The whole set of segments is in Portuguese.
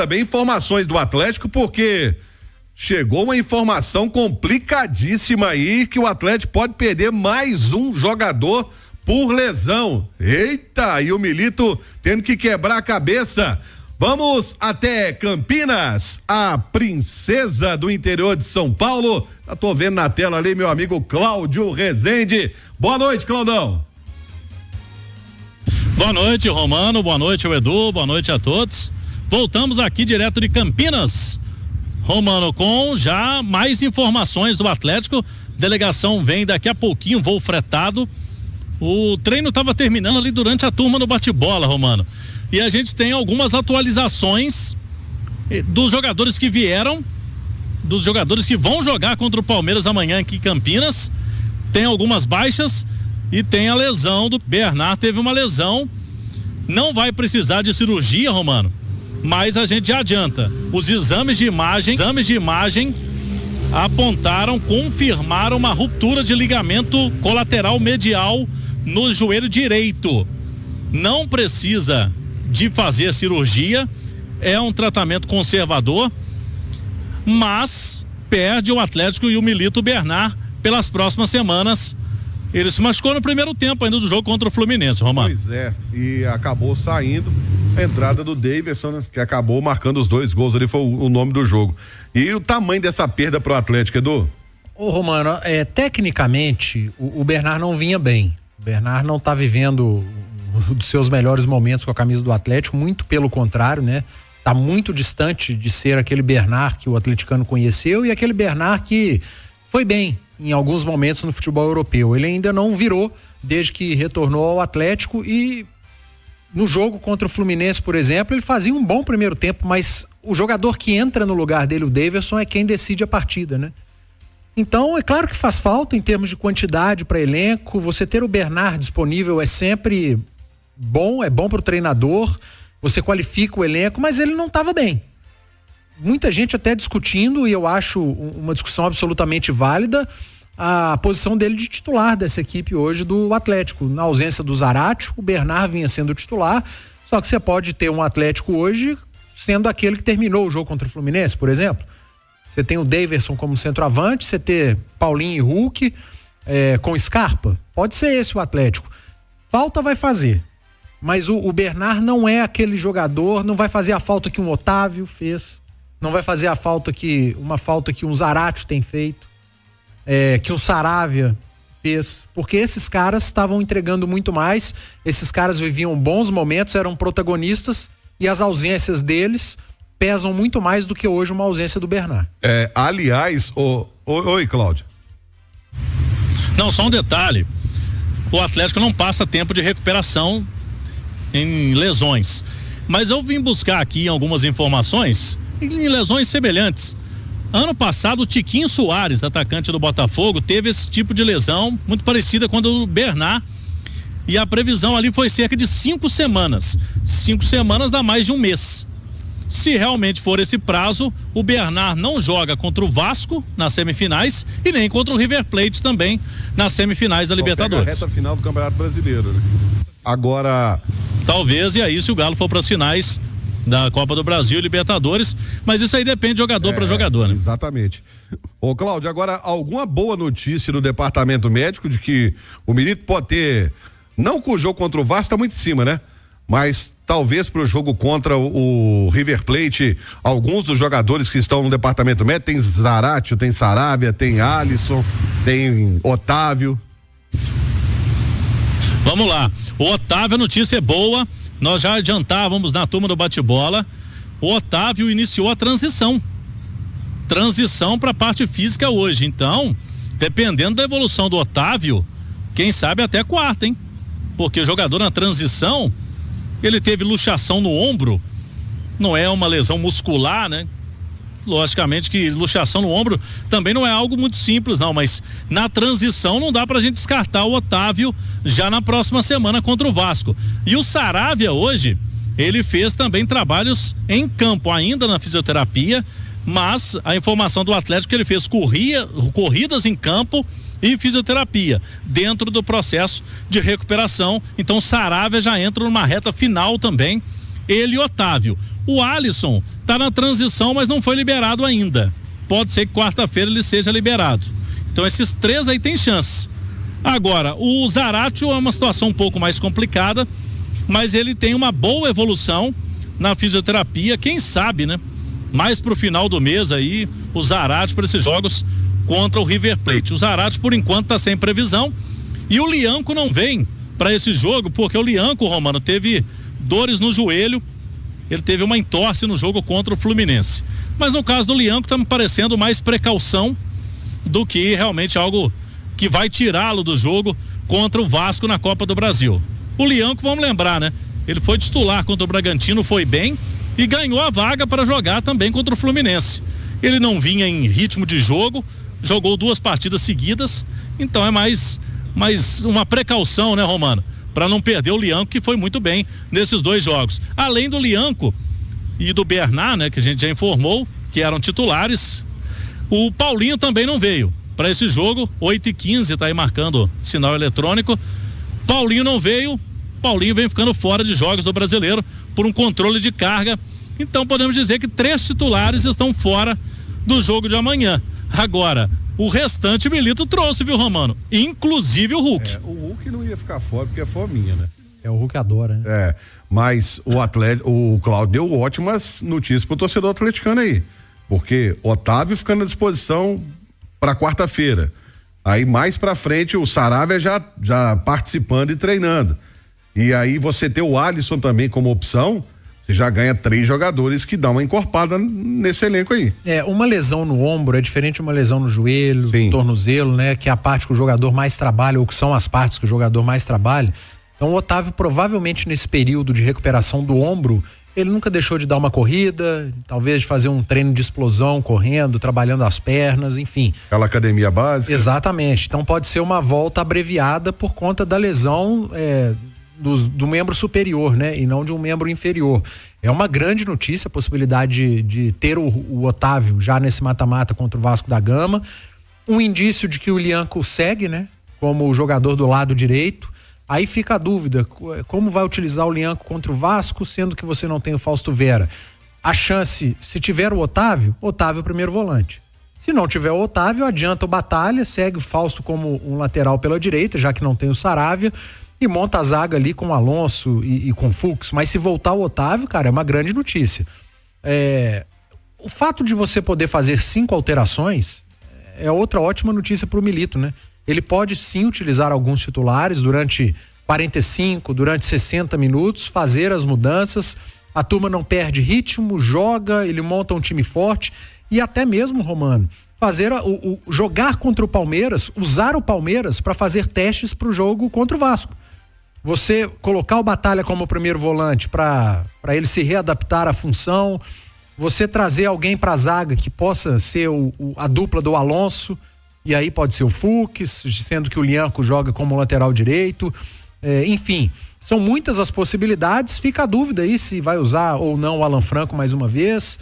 Também informações do Atlético, porque chegou uma informação complicadíssima aí que o Atlético pode perder mais um jogador por lesão. Eita, e o Milito tendo que quebrar a cabeça. Vamos até Campinas, a princesa do interior de São Paulo. Já tô vendo na tela ali meu amigo Cláudio Rezende. Boa noite, Claudão. Boa noite, Romano, boa noite, Edu, boa noite a todos. Voltamos aqui direto de Campinas, Romano, com já mais informações do Atlético. Delegação vem daqui a pouquinho, voo fretado. O treino estava terminando ali durante a turma do bate-bola, Romano. E a gente tem algumas atualizações dos jogadores que vieram, dos jogadores que vão jogar contra o Palmeiras amanhã aqui em Campinas. Tem algumas baixas e tem a lesão do Bernard, teve uma lesão. Não vai precisar de cirurgia, Romano, mas a gente já adianta. Os exames de imagem apontaram, confirmaram uma ruptura de ligamento colateral medial no joelho direito. Não precisa de fazer cirurgia, é um tratamento conservador, mas perde o Atlético e o Milito Bernard pelas próximas semanas. Ele se machucou no primeiro tempo ainda do jogo contra o Fluminense, Romano. Pois é, e acabou saindo a entrada do Davidson, né, que acabou marcando os 2 gols ali, foi o nome do jogo. E o tamanho dessa perda pro Atlético, Edu? Ô Romano, tecnicamente o Bernard não vinha bem. O Bernard não tá vivendo dos seus melhores momentos com a camisa do Atlético, muito pelo contrário, né? Tá muito distante de ser aquele Bernard que o atleticano conheceu e aquele Bernard que foi bem em alguns momentos no futebol europeu. Ele ainda não virou desde que retornou ao Atlético e no jogo contra o Fluminense, por exemplo, ele fazia um bom primeiro tempo, mas o jogador que entra no lugar dele, o Davidson, é quem decide a partida, né? Então, é claro que faz falta em termos de quantidade para elenco. Você ter o Bernard disponível é sempre bom, é bom para o treinador, você qualifica o elenco, mas ele não estava bem. Muita gente até discutindo, e eu acho uma discussão absolutamente válida, a posição dele de titular dessa equipe hoje do Atlético. Na ausência do Zarate, o Bernard vinha sendo titular, só que você pode ter um Atlético hoje sendo aquele que terminou o jogo contra o Fluminense, por exemplo. Você tem o Daverson como centroavante, você ter Paulinho e Hulk com Scarpa. Pode ser esse o Atlético. Falta vai fazer. Mas o Bernard não é aquele jogador, não vai fazer a falta que um Otávio fez, não vai fazer uma falta que um Zarate tem feito, que um Saravia fez, porque esses caras estavam entregando muito mais, esses caras viviam bons momentos, eram protagonistas e as ausências deles pesam muito mais do que hoje uma ausência do Bernard. Aliás, oi, Cláudio. Não, só um detalhe, o Atlético não passa tempo de recuperação em lesões, mas eu vim buscar aqui algumas informações em lesões semelhantes. Ano passado o Tiquinho Soares, atacante do Botafogo, teve esse tipo de lesão muito parecida com a do Bernard, e a previsão ali foi cerca de 5 semanas. 5 semanas dá mais de um mês. Se realmente for esse prazo, o Bernard não joga contra o Vasco nas semifinais e nem contra o River Plate também nas semifinais da Libertadores. Pega a reta final do Campeonato Brasileiro, né? Agora, talvez, e aí se o Galo for para as finais da Copa do Brasil e Libertadores, mas isso aí depende de jogador para jogador, né? Exatamente. Ô Cláudio, agora alguma boa notícia no departamento médico de que o Milito pode ter, não que o jogo contra o Vasco tá muito em cima, né? Mas talvez para o jogo contra o River Plate, alguns dos jogadores que estão no departamento médico, tem Zarate, tem Saravia, tem Alisson, tem Otávio. Vamos lá, o Otávio, a notícia é boa, nós já adiantávamos na turma do bate-bola, o Otávio iniciou a transição para a parte física hoje, então, dependendo da evolução do Otávio, quem sabe até quarta, hein? Porque o jogador na transição, ele teve luxação no ombro, não é uma lesão muscular, né? Logicamente que luxação no ombro também não é algo muito simples, não, mas na transição não dá pra gente descartar o Otávio já na próxima semana contra o Vasco. E o Saravia hoje, ele fez também trabalhos em campo, ainda na fisioterapia, mas a informação do Atlético é que ele fez corridas em campo e fisioterapia dentro do processo de recuperação. Então Saravia já entra numa reta final também, ele e Otávio. O Alisson tá na transição, mas não foi liberado ainda. Pode ser que quarta-feira ele seja liberado. Então esses 3 aí tem chance. Agora, o Zaratio é uma situação um pouco mais complicada, mas ele tem uma boa evolução na fisioterapia, quem sabe, né? Mais pro final do mês aí, o Zaratio para esses jogos contra o River Plate. O Zaratio, por enquanto, tá sem previsão, e o Lianco não vem para esse jogo, porque o Lianco, Romano, teve dores no joelho, ele teve uma entorse no jogo contra o Fluminense. Mas no caso do Lianco, tá me parecendo mais precaução do que realmente algo que vai tirá-lo do jogo contra o Vasco na Copa do Brasil. O Lianco, vamos lembrar, né? Ele foi titular contra o Bragantino, foi bem e ganhou a vaga para jogar também contra o Fluminense. Ele não vinha em ritmo de jogo, jogou 2 partidas seguidas, então é mais uma precaução, né, Romano? Para não perder o Lianco, que foi muito bem nesses 2 jogos. Além do Lianco e do Bernard, né, que a gente já informou, que eram titulares, o Paulinho também não veio para esse jogo. 8h15, tá aí marcando sinal eletrônico. Paulinho não veio. Paulinho vem ficando fora de jogos do Brasileiro por um controle de carga. Então podemos dizer que 3 titulares estão fora do jogo de amanhã. Agora, o restante Milito trouxe, viu, Romano? Inclusive o Hulk. O Hulk não ia ficar fora porque é fominha, né? O Hulk adora, né? Mas o Cláudio deu ótimas notícias pro torcedor atleticano aí. Porque Otávio ficando à disposição para quarta-feira. Aí mais pra frente o Saravia já participando e treinando. E aí você ter o Alisson também como opção, você já ganha 3 jogadores que dão uma encorpada nesse elenco aí. Uma lesão no ombro é diferente de uma lesão no joelho, no tornozelo, né? Que é a parte que o jogador mais trabalha, ou que são as partes que o jogador mais trabalha. Então o Otávio provavelmente nesse período de recuperação do ombro, ele nunca deixou de dar uma corrida, talvez de fazer um treino de explosão, correndo, trabalhando as pernas, enfim. Aquela academia básica. Exatamente. Então pode ser uma volta abreviada por conta da lesão do membro superior, né? E não de um membro inferior. É uma grande notícia a possibilidade de ter o Otávio já nesse mata-mata contra o Vasco da Gama. Um indício de que o Lianco segue, né? Como jogador do lado direito. Aí fica a dúvida, como vai utilizar o Lianco contra o Vasco, sendo que você não tem o Fausto Vera? A chance, se tiver o Otávio é o primeiro volante. Se não tiver o Otávio, adianta o Batalha, segue o Fausto como um lateral pela direita, já que não tem o Saravia, e monta a zaga ali com o Alonso e com o Fux. Mas se voltar o Otávio, cara, é uma grande notícia. O fato de você poder fazer 5 alterações é outra ótima notícia pro Milito, né? Ele pode sim utilizar alguns titulares durante 45, durante 60 minutos, fazer as mudanças, a turma não perde ritmo, joga, ele monta um time forte e até mesmo, Romano, fazer jogar contra o Palmeiras, usar o Palmeiras para fazer testes para o jogo contra o Vasco. Você colocar o Batalha como primeiro volante para ele se readaptar à função, você trazer alguém para a zaga que possa ser a dupla do Alonso, e aí pode ser o Fux, sendo que o Lianco joga como lateral direito, enfim, são muitas as possibilidades. Fica a dúvida aí se vai usar ou não o Alan Franco mais uma vez.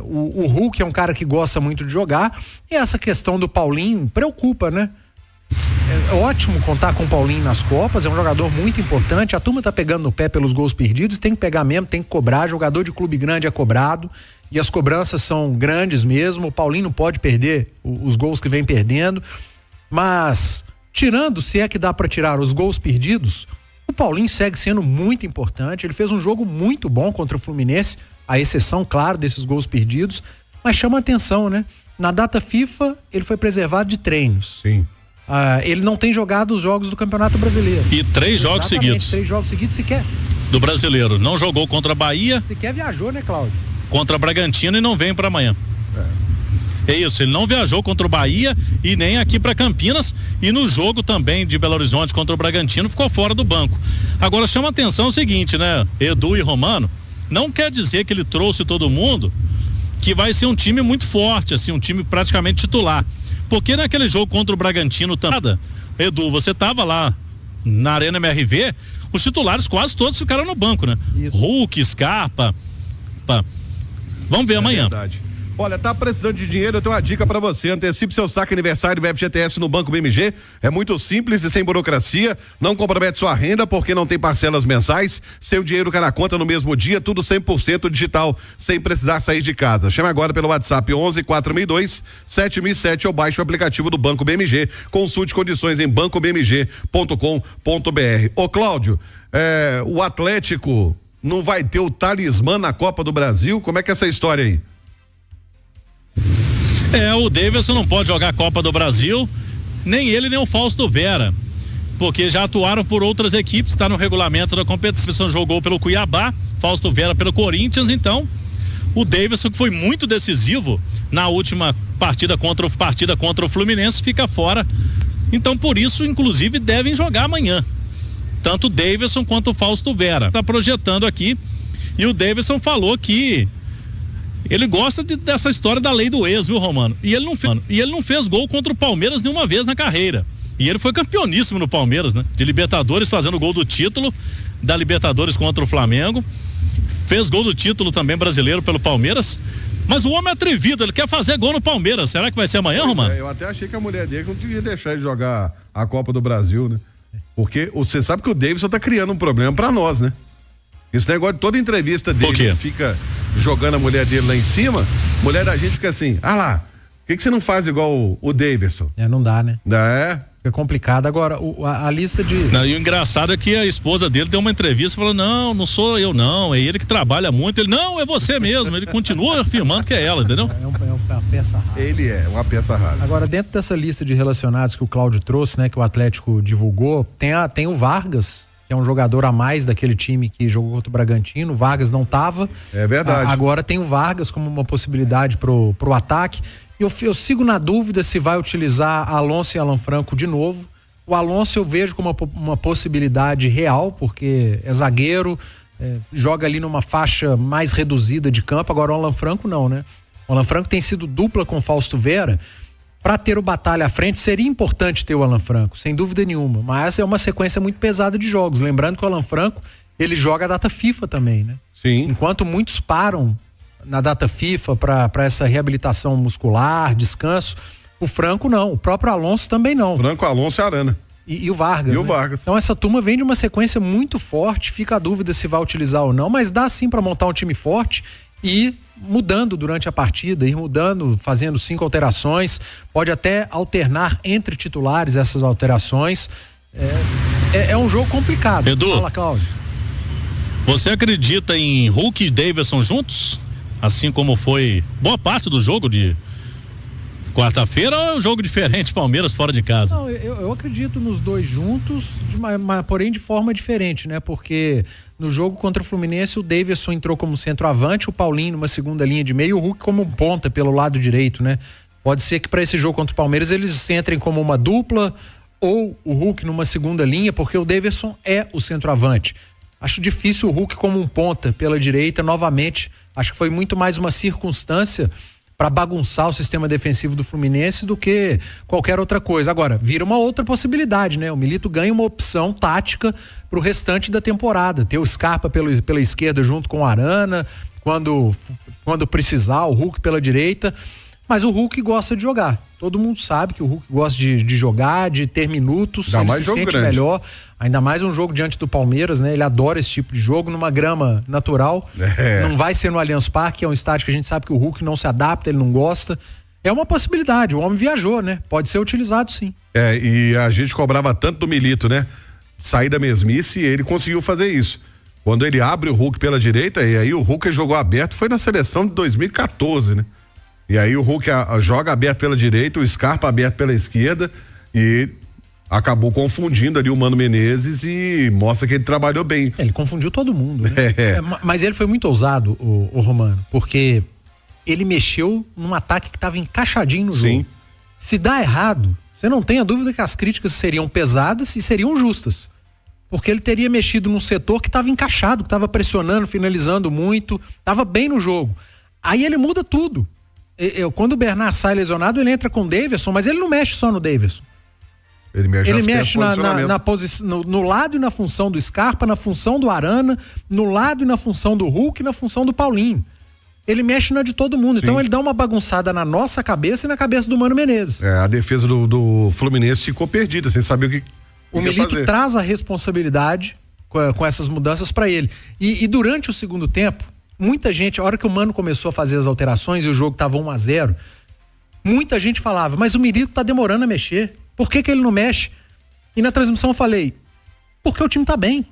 O Hulk é um cara que gosta muito de jogar, e essa questão do Paulinho preocupa, né? É ótimo contar com o Paulinho nas Copas, é um jogador muito importante. A turma tá pegando no pé pelos gols perdidos, tem que pegar mesmo, tem que cobrar. Jogador de clube grande é cobrado e as cobranças são grandes mesmo. O Paulinho não pode perder os gols que vem perdendo, mas tirando, se é que dá para tirar os gols perdidos, o Paulinho segue sendo muito importante. Ele fez um jogo muito bom contra o Fluminense, a exceção, claro, desses gols perdidos, mas chama atenção, né? Na data FIFA, ele foi preservado de treinos. Sim. Ele não tem jogado os jogos do Campeonato Brasileiro. E 3 jogos seguidos. 3 jogos seguidos sequer. Do Brasileiro. Não jogou contra a Bahia. Sequer viajou, né, Cláudio? Contra a Bragantino e não vem para amanhã. É isso, ele não viajou contra o Bahia e nem aqui para Campinas, e no jogo também de Belo Horizonte contra o Bragantino ficou fora do banco. Agora chama atenção o seguinte, né? Edu e Romano, não quer dizer que ele trouxe todo mundo que vai ser um time muito forte, assim, um time praticamente titular. Porque naquele jogo contra o Bragantino, Edu, você tava lá na Arena MRV, os titulares quase todos ficaram no banco, né? Isso. Hulk, Scarpa. Vamos ver amanhã. Verdade. Olha, tá precisando de dinheiro, eu tenho uma dica pra você. Antecipe seu saque aniversário do FGTS no Banco BMG. É muito simples e sem burocracia. Não compromete sua renda porque não tem parcelas mensais. Seu dinheiro cai na conta no mesmo dia, tudo 100% digital, sem precisar sair de casa. Chame agora pelo WhatsApp 11-4002-7007 ou baixe o aplicativo do Banco BMG. Consulte condições em bancobmg.com.br. Ô Cláudio, o Atlético não vai ter o talismã na Copa do Brasil? Como é que é essa história aí? O Davidson não pode jogar a Copa do Brasil, nem ele nem o Fausto Vera, porque já atuaram por outras equipes, está no regulamento da competição. Jogou pelo Cuiabá, Fausto Vera pelo Corinthians. Então o Davidson, que foi muito decisivo na última partida contra o Fluminense, fica fora. Então por isso, inclusive, devem jogar amanhã, tanto o Davidson quanto o Fausto Vera. Tá projetando aqui, e o Davidson falou que ele gosta dessa história da lei do ex, viu, Romano? E ele não fez gol contra o Palmeiras nenhuma vez na carreira. E ele foi campeoníssimo no Palmeiras, né? De Libertadores, fazendo gol do título da Libertadores contra o Flamengo. Fez gol do título também brasileiro pelo Palmeiras. Mas o homem é atrevido, ele quer fazer gol no Palmeiras. Será que vai ser amanhã, Romano? Eu até achei que a mulher dele não devia deixar ele jogar a Copa do Brasil, né? Porque você sabe que o Davidson tá criando um problema pra nós, né? Esse negócio de toda entrevista dele, fica jogando a mulher dele lá em cima, a mulher da gente fica assim, lá, por que você não faz igual o Davidson? Não dá, né? É complicado. Agora, a lista de... Não, e o engraçado é que a esposa dele deu uma entrevista e falou, não sou eu não, é ele que trabalha muito. Ele, não, é você mesmo. Ele continua afirmando que é ela, entendeu? É uma peça rara. Ele é uma peça rara. Agora, dentro dessa lista de relacionados que o Cláudio trouxe, né, que o Atlético divulgou, tem o Vargas, que é um jogador a mais daquele time que jogou contra o Bragantino. O Vargas não tava. É verdade. Agora tem o Vargas como uma possibilidade pro ataque. Eu sigo na dúvida se vai utilizar Alonso e Alan Franco de novo. O Alonso eu vejo como uma possibilidade real, porque é zagueiro, joga ali numa faixa mais reduzida de campo. Agora o Alan Franco não, né? O Alan Franco tem sido dupla com o Fausto Vera. Para ter o Batalha à frente, seria importante ter o Alan Franco, sem dúvida nenhuma. Mas é uma sequência muito pesada de jogos. Lembrando que o Alan Franco, ele joga a data FIFA também, né? Sim. Enquanto muitos param na data FIFA para essa reabilitação muscular, descanso, o Franco não. O próprio Alonso também não. Franco, Alonso e Arana. E o Vargas. O Vargas. Então essa turma vem de uma sequência muito forte, fica a dúvida se vai utilizar ou não, mas dá sim para montar um time forte e ir mudando durante a partida, fazendo 5 alterações, pode até alternar entre titulares essas alterações. É um jogo complicado. Edu, fala, Cláudio. Você acredita em Hulk e Davidson juntos? Assim como foi boa parte do jogo de quarta-feira, ou é um jogo diferente, Palmeiras fora de casa? Não, eu acredito nos dois juntos, porém de forma diferente, né? Porque no jogo contra o Fluminense, o Davidson entrou como centroavante, o Paulinho numa segunda linha de meio, e o Hulk como ponta pelo lado direito, né? Pode ser que para esse jogo contra o Palmeiras eles entrem como uma dupla, ou o Hulk numa segunda linha, porque o Davidson é o centroavante. Acho difícil o Hulk como um ponta pela direita novamente. Acho que foi muito mais uma circunstância para bagunçar o sistema defensivo do Fluminense do que qualquer outra coisa. Agora, vira uma outra possibilidade, né? O Milito ganha uma opção tática para o restante da temporada. Ter o Scarpa pela esquerda junto com o Arana, quando precisar, o Hulk pela direita. Mas o Hulk gosta de jogar. Todo mundo sabe que o Hulk gosta de jogar, de ter minutos, ele se sente melhor. Ainda mais um jogo diante do Palmeiras, né? Ele adora esse tipo de jogo, numa grama natural. Não vai ser no Allianz Parque, é um estádio que a gente sabe que o Hulk não se adapta, ele não gosta. É uma possibilidade, o homem viajou, né? Pode ser utilizado sim. E a gente cobrava tanto do Milito, né? Sair da mesmice, e ele conseguiu fazer isso. Quando ele abre o Hulk pela direita, e aí o Hulk jogou aberto, foi na seleção de 2014, né? E aí o Hulk joga aberto pela direita, o Scarpa aberto pela esquerda, e acabou confundindo ali o Mano Menezes e mostra que ele trabalhou bem. Ele confundiu todo mundo, né? Mas ele foi muito ousado, o Romano, porque ele mexeu num ataque que estava encaixadinho no jogo. Se dá errado, você não tenha dúvida que as críticas seriam pesadas e seriam justas. Porque ele teria mexido num setor que estava encaixado, que estava pressionando, finalizando muito, estava bem no jogo. Aí ele muda tudo. Quando o Bernard sai lesionado, ele entra com o Davidson, mas ele não mexe só no Davidson. Ele mexe na posição, no lado e na função do Scarpa, na função do Arana, no lado e na função do Hulk e na função do Paulinho. ele mexe na de todo mundo. Sim. Então ele dá uma bagunçada na nossa cabeça e na cabeça do Mano Menezes. A defesa do Fluminense ficou perdida, sem saber o que o Milito traz a responsabilidade com essas mudanças para ele. E durante o segundo tempo, muita gente, a hora que o Mano começou a fazer as alterações e o jogo tava 1-0, muita gente falava, mas o Milito tá demorando a mexer. Por que ele não mexe? E na transmissão eu falei, porque o time tá bem.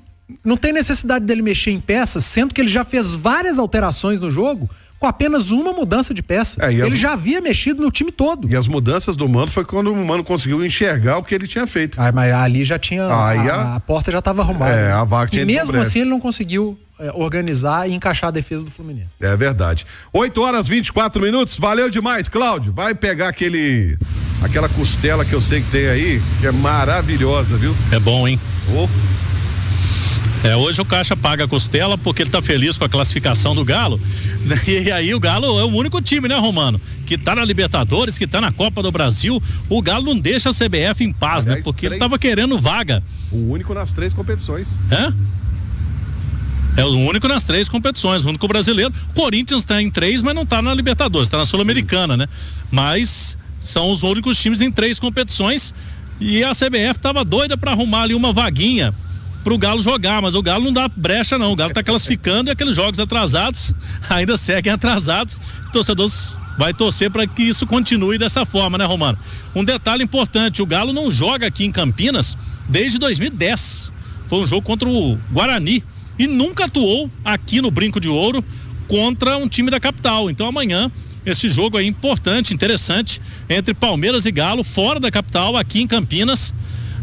Não tem necessidade dele mexer em peças, sendo que ele já fez várias alterações no jogo com apenas uma mudança de peça. Ele já havia mexido no time todo. E as mudanças do Mano foi quando o Mano conseguiu enxergar o que ele tinha feito. Mas ali já tinha... a porta já estava arrumada. A vaga tinha e mesmo assim ele não conseguiu organizar e encaixar a defesa do Fluminense. É verdade. 8h24. Valeu demais, Cláudio. Vai pegar aquela costela que eu sei que tem aí, que é maravilhosa, viu? É bom, hein? Oh. Hoje o Caixa paga a costela porque ele tá feliz com a classificação do Galo. E aí o Galo é o único time, né, Romano? Que tá na Libertadores, que tá na Copa do Brasil. O Galo não deixa a CBF em paz, aliás, né? Porque ele tava querendo vaga. O único nas 3 competições. É o único nas 3 competições, o único brasileiro. Corinthians tá em 3, mas não tá na Libertadores, tá na Sul-Americana, né? Mas são os únicos times em 3 competições. E a CBF tava doida pra arrumar ali uma vaguinha pro Galo jogar, mas o Galo não dá brecha não, o Galo tá classificando e aqueles jogos atrasados ainda seguem atrasados. Os torcedores vai torcer para que isso continue dessa forma, né, Romano? Um detalhe importante, o Galo não joga aqui em Campinas desde 2010, foi um jogo contra o Guarani e nunca atuou aqui no Brinco de Ouro contra um time da capital. Então amanhã esse jogo é importante, interessante, entre Palmeiras e Galo, fora da capital, aqui em Campinas.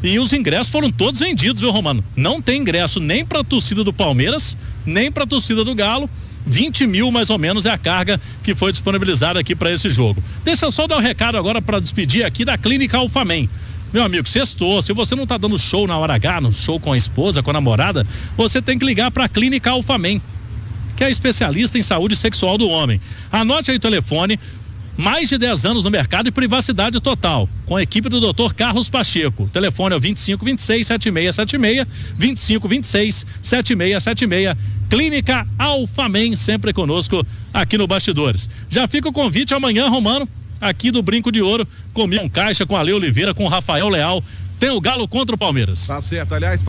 E os ingressos foram todos vendidos, viu, Romano? Não tem ingresso nem pra torcida do Palmeiras, nem pra torcida do Galo. 20 mil mais ou menos é a carga que foi disponibilizada aqui para esse jogo. Deixa eu só dar um recado agora para despedir aqui da Clínica Alfamem. Meu amigo, sextou, se você não tá dando show na hora H, no show com a esposa, com a namorada, você tem que ligar pra Clínica Alfamem, que é especialista em saúde sexual do homem. Anote aí o telefone. Mais de 10 anos no mercado e privacidade total. Com a equipe do Dr. Carlos Pacheco. O telefone é o 2526-7676, 2526-7676. Clínica Alfamem, sempre conosco aqui no Bastidores. Já fica o convite amanhã, Romano, aqui do Brinco de Ouro, comigo um Caixa com a Ale Oliveira, com o Rafael Leal. Tem o Galo contra o Palmeiras. Tá certo, aliás.